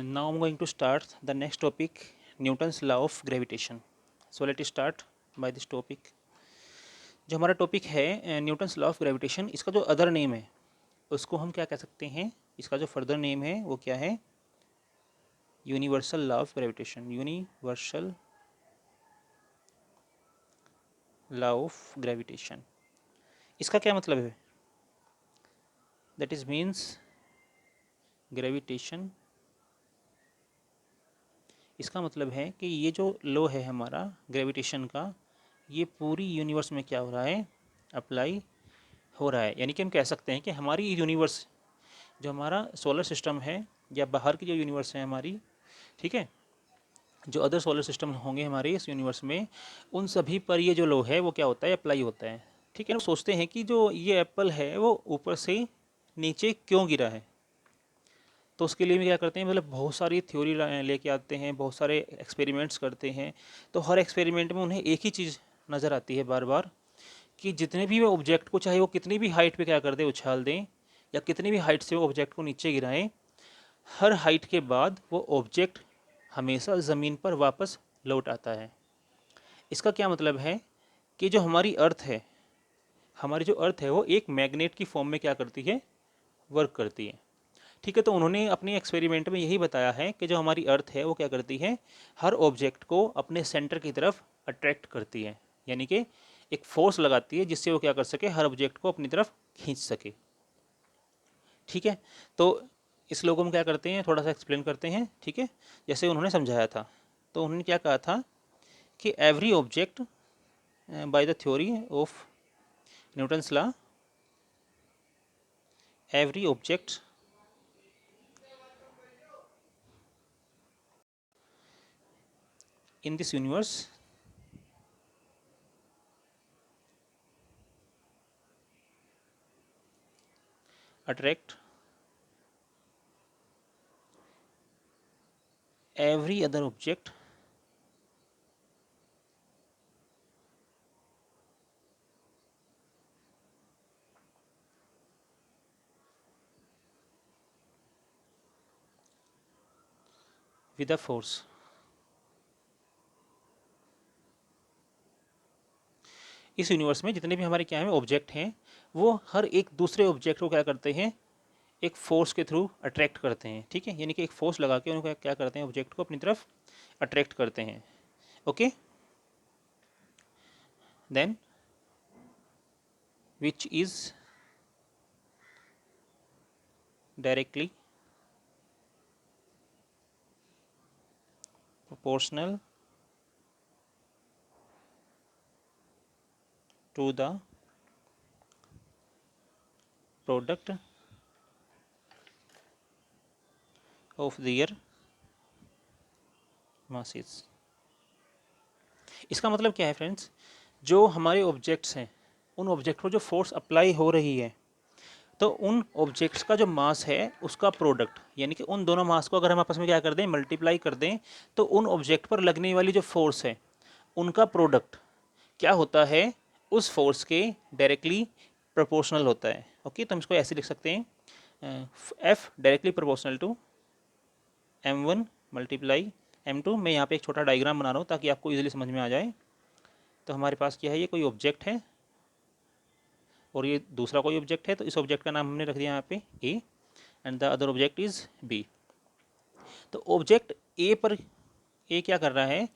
Now I'm going to start the next topic, Newton's law of gravitation. So let us start by this topic. जो हमारा topic है Newton's law of gravitation, इसका जो other name है उसको हम क्या कह सकते हैं, इसका जो फर्दर नेम है वो क्या है, universal law of gravitation. Universal law of gravitation, इसका क्या मतलब है, दैट इज मीन्स ग्रेविटेशन, इसका मतलब है कि ये जो लॉ है हमारा ग्रेविटेशन का, ये पूरी यूनिवर्स में क्या हो रहा है, अप्लाई हो रहा है। यानी कि हम कह सकते हैं कि हमारी यूनिवर्स, जो हमारा सोलर सिस्टम है या बाहर की जो यूनिवर्स है हमारी, ठीक है, जो अदर सोलर सिस्टम होंगे हमारे इस यूनिवर्स में, उन सभी पर ये जो लॉ है वो क्या होता है, अप्लाई होता है। ठीक है ना, सोचते हैं कि जो ये एप्पल है वो ऊपर से नीचे क्यों गिरा है, तो उसके लिए भी क्या करते हैं, मतलब बहुत सारी थ्योरी लेके आते हैं, बहुत सारे एक्सपेरिमेंट्स करते हैं। तो हर एक्सपेरिमेंट में उन्हें एक ही चीज़ नज़र आती है बार बार, कि जितने भी वो ऑब्जेक्ट को, चाहे वो कितनी भी हाइट पे क्या कर दें, उछाल दें, या कितनी भी हाइट से वो ऑब्जेक्ट को नीचे गिराएं, हर हाइट के बाद वो ऑब्जेक्ट हमेशा ज़मीन पर वापस लौट आता है। इसका क्या मतलब है कि जो हमारी अर्थ है, हमारी जो अर्थ है वो एक मैग्नेट की फॉर्म में क्या करती है, वर्क करती है। ठीक है, तो उन्होंने अपने एक्सपेरिमेंट में यही बताया है कि जो हमारी अर्थ है वो क्या करती है, हर ऑब्जेक्ट को अपने सेंटर की तरफ अट्रैक्ट करती है, यानी कि एक फोर्स लगाती है जिससे वो क्या कर सके, हर ऑब्जेक्ट को अपनी तरफ खींच सके। ठीक है, तो इस लोगों में क्या करते हैं, थोड़ा सा एक्सप्लेन करते हैं। ठीक है, जैसे उन्होंने समझाया था, तो उन्होंने क्या कहा था कि every object by the theory of Newton's law, every object in this universe attract every other object with a force। इस यूनिवर्स में जितने भी हमारे क्या है ऑब्जेक्ट हैं, वो हर एक दूसरे ऑब्जेक्ट को क्या करते हैं, एक फोर्स के थ्रू अट्रैक्ट करते हैं। ठीक है, यानी कि एक फोर्स लगा के उनको क्या करते हैं, ऑब्जेक्ट को अपनी तरफ अट्रैक्ट करते हैं। Okay, then which is directly proportional to the product of their masses. इसका मतलब क्या है फ्रेंड्स, जो हमारे ऑब्जेक्ट्स हैं, उन ऑब्जेक्ट पर जो फोर्स अप्लाई हो रही है, तो उन ऑब्जेक्ट्स का जो मास है उसका प्रोडक्ट, यानी कि उन दोनों मास को अगर हम आपस में क्या कर दें, मल्टीप्लाई कर दें, तो उन ऑब्जेक्ट पर लगने वाली जो फोर्स है उनका प्रोडक्ट क्या होता है, उस फोर्स के डायरेक्टली प्रोपोर्शनल होता है। ओके, तो हम इसको ऐसे लिख सकते हैं, F directly proportional to m1 multiply m2। मैं यहाँ पे एक छोटा डायग्राम बना रहा हूँ ताकि आपको इजीली समझ में आ जाए। तो हमारे पास क्या है, ये कोई ऑब्जेक्ट है और ये दूसरा कोई ऑब्जेक्ट है, तो इस ऑब्जेक्ट का नाम हमने रख दिया यहाँ पे A, and the other object is B. तो ऑब्जेक्ट ए पर, ए क्या कर रहा है,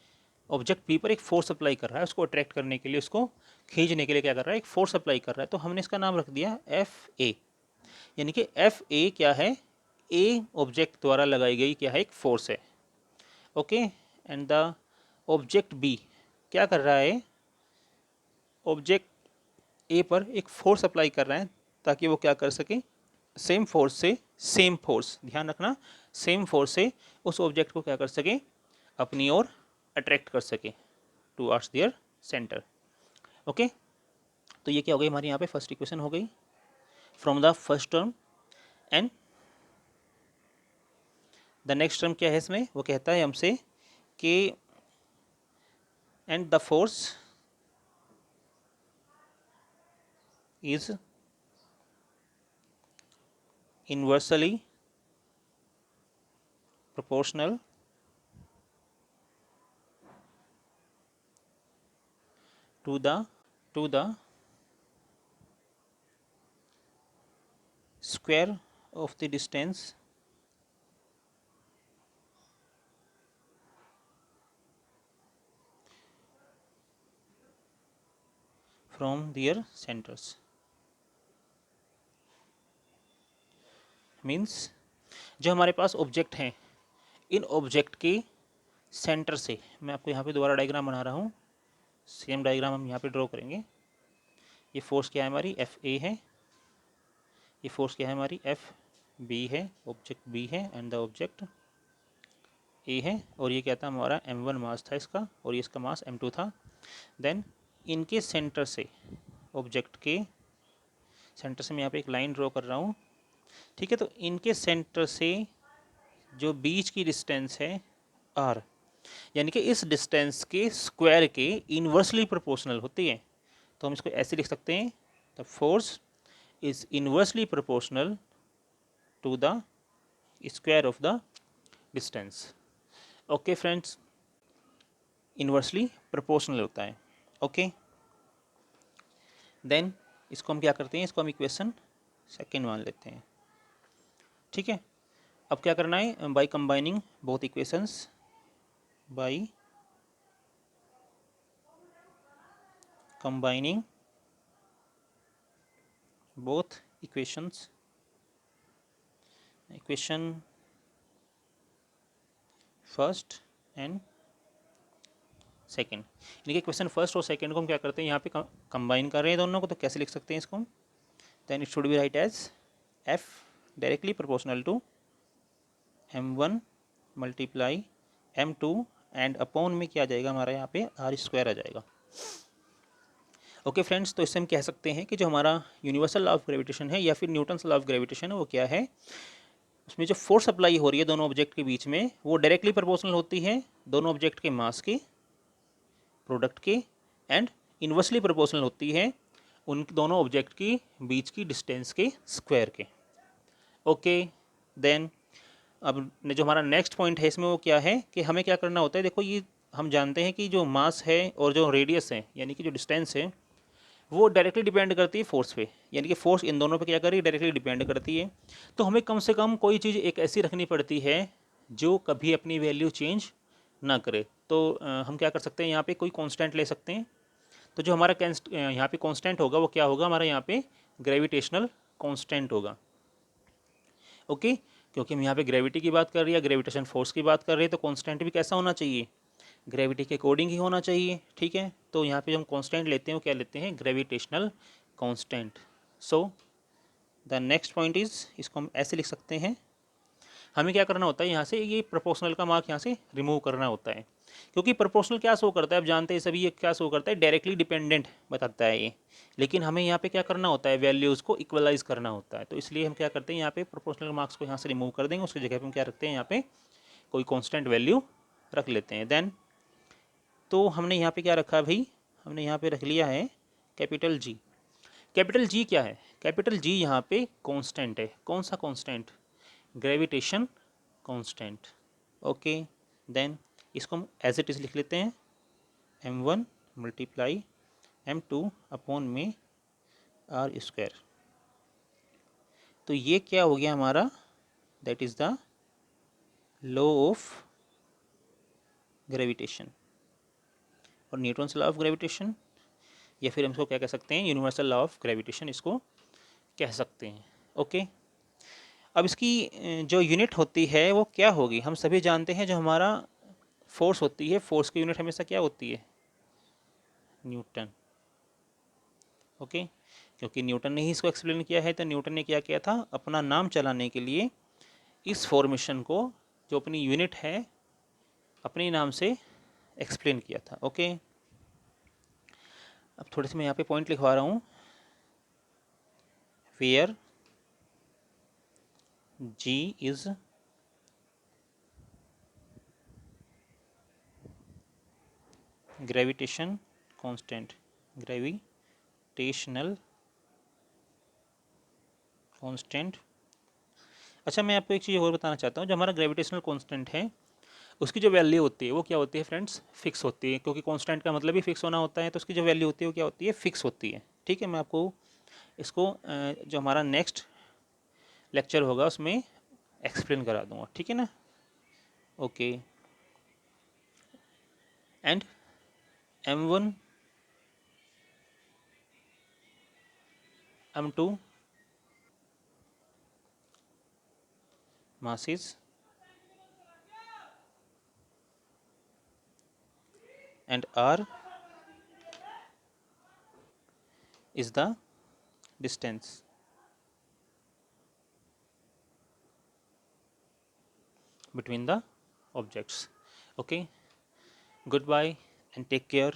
ऑब्जेक्ट बी पर एक फोर्स अप्लाई कर रहा है, उसको अट्रैक्ट करने के लिए, उसको खींचने के लिए क्या कर रहा है, एक फोर्स अप्लाई कर रहा है। तो हमने इसका नाम रख दिया एफ ए, यानी कि एफ ए क्या है, ए ऑब्जेक्ट द्वारा लगाई गई क्या है, एक फोर्स है। Okay, and the object B क्या कर रहा है, ऑब्जेक्ट ए पर एक फोर्स अप्लाई कर रहा है ताकि वो क्या कर सके, सेम फोर्स से, सेम फोर्स, ध्यान रखना, सेम फोर्स से उस ऑब्जेक्ट को क्या कर सके, अपनी ओर अट्रैक्ट कर सके टुवर्ड्स देयर सेंटर। ओके, तो ये क्या हो गई हमारी यहाँ पे फर्स्ट इक्वेशन हो गई from the first term. And the next term क्या है इसमें, वो कहता है हमसे कि and the force is inversely proportional to the square of the distance from their centers. Means जो हमारे पास ऑब्जेक्ट हैं, इन ऑब्जेक्ट के सेंटर से, मैं आपको यहाँ पे दोबारा डायग्राम बना रहा हूँ, सेम डायग्राम हम यहाँ पे ड्रॉ करेंगे। ये फोर्स क्या है हमारी, एफ ए है। ये फोर्स क्या है हमारी, एफ बी है। ऑब्जेक्ट बी है एंड द ऑब्जेक्ट ए है। और ये क्या था हमारा, m1 मास था इसका, और ये इसका मास m2 था। देन इनके सेंटर से, ऑब्जेक्ट के सेंटर से मैं यहाँ पे एक लाइन ड्रॉ कर रहा हूँ, ठीक है। तो इनके सेंटर से जो बीच की डिस्टेंस है r, यानी कि इस डिस्टेंस के स्क्वायर के इन्वर्सली प्रोपोर्शनल होती है। तो हम इसको ऐसे लिख सकते हैं, the force is inversely proportional to the square of the distance. Okay friends, inversely proportional होता है। ओके, देन इसको हम क्या करते हैं, इसको हम इक्वेशन सेकेंड मान लेते हैं, ठीक है। अब क्या करना है, by combining both equations, by combining both equations, equation first and second, यानी कि इक्वेशन फर्स्ट और सेकेंड को हम क्या करते हैं, यहाँ पे कंबाइन कर रहे हैं दोनों को। तो कैसे लिख सकते हैं इसको हम, then it should be write as F directly proportional to m1 multiply m2 and upon में क्या आ जाएगा हमारा, यहाँ पे आर स्क्वायर आ जाएगा। ओके फ्रेंड्स, तो इससे हम कह सकते हैं कि जो हमारा यूनिवर्सल लॉ ऑफ ग्रेविटेशन है या फिर न्यूटन्स लॉ ऑफ ग्रेविटेशन है, वो क्या है, उसमें जो फोर्स अप्लाई हो रही है दोनों ऑब्जेक्ट के बीच में, वो डायरेक्टली प्रोपोर्शनल होती है दोनों ऑब्जेक्ट के मास के, प्रोडक्ट के, एंड इन्वर्सली प्रोपोर्शनल होती है उन दोनों ऑब्जेक्ट की बीच की डिस्टेंस के स्क्वायर के। ओके, देन अब जो हमारा नेक्स्ट पॉइंट है इसमें वो क्या है कि हमें क्या करना होता है। देखो, ये हम जानते हैं कि जो मास है और जो रेडियस है, यानी कि जो डिस्टेंस है, वो डायरेक्टली डिपेंड करती है फोर्स पे, यानी कि फोर्स इन दोनों पे क्या कर रही है, डायरेक्टली डिपेंड करती है। तो हमें कम से कम कोई चीज़ एक ऐसी रखनी पड़ती है जो कभी अपनी वैल्यू चेंज ना करे। तो हम क्या कर सकते हैं, यहाँ पे कोई कांस्टेंट ले सकते हैं। तो जो हमारा यहाँ पे कांस्टेंट होगा वो क्या होगा, हमारा यहाँ पे ग्रेविटेशनल कांस्टेंट होगा। ओके, क्योंकि हम यहाँ पे ग्रेविटी की बात कर रही है, ग्रेविटेशन फोर्स की बात कर रहे हैं, तो कांस्टेंट भी कैसा होना चाहिए, ग्रेविटी के अकॉर्डिंग ही होना चाहिए, ठीक है। तो यहाँ पे जो हम कांस्टेंट लेते हैं वो क्या लेते हैं, gravitational constant. So the next point is, इसको हम ऐसे लिख सकते हैं, हमें क्या करना होता है, यहाँ से ये प्रोपोर्शनल का मार्क यहाँ से रिमूव करना होता है, क्योंकि प्रोपोर्शनल क्या शो करता है, आप जानते हैं सभी, ये क्या शो करता है, डायरेक्टली डिपेंडेंट बताता है ये। लेकिन हमें यहाँ पे क्या करना होता है, वैल्यूज़ को इक्वलाइज करना होता है। तो इसलिए हम क्या करते हैं, यहाँ पे प्रोपोर्शनल मार्क्स को यहाँ से रिमूव कर देंगे, उसकी जगह पे हम क्या रखते हैं, यहाँ पे कोई कॉन्स्टेंट वैल्यू रख लेते हैं। देन तो हमने यहाँ पे क्या रखा भाई, हमने यहाँ पे रख लिया है कैपिटल जी। कैपिटल जी क्या है, कैपिटल जी यहाँ पे कांस्टेंट है। कौन सा constant, gravitation constant. Okay, then इसको हम एज इट इज़ लिख लेते हैं, m1 मल्टीप्लाई m2 अपॉन में आर स्क्वायर। तो ये क्या हो गया हमारा, that is the law of gravitation और न्यूटन्स लॉ ऑफ ग्रेविटेशन, या फिर हम इसको क्या कह सकते हैं, यूनिवर्सल लॉ ऑफ ग्रेविटेशन इसको कह सकते हैं। ओके, अब इसकी जो यूनिट होती है वो क्या होगी, हम सभी जानते हैं जो हमारा फोर्स होती है, फोर्स की यूनिट हमेशा क्या होती है, न्यूटन। ओके, क्योंकि न्यूटन ने ही इसको एक्सप्लेन किया है, तो न्यूटन ने क्या किया था, अपना नाम चलाने के लिए इस फॉर्मेशन को, जो अपनी यूनिट है, अपने नाम से एक्सप्लेन किया था। ओके, अब थोड़े से मैं यहाँ पे पॉइंट लिखवा रहा हूँ, where G is gravitation constant, gravitational constant. अच्छा, मैं आपको एक चीज़ और बताना चाहता हूँ, जो हमारा ग्रेविटेशनल कांस्टेंट है उसकी जो वैल्यू होती है वो क्या होती है फ्रेंड्स, फिक्स होती है, क्योंकि कांस्टेंट का मतलब ही फिक्स होना होता है, तो उसकी जो वैल्यू होती है वो क्या होती है, फिक्स होती है। ठीक है, मैं आपको इसको जो हमारा नेक्स्ट लेक्चर होगा उसमें एक्सप्लेन करा दूंगा, ठीक है ना। Okay, and m1 m2 masses and r is the distance between the objects. Okay, goodbye and take care.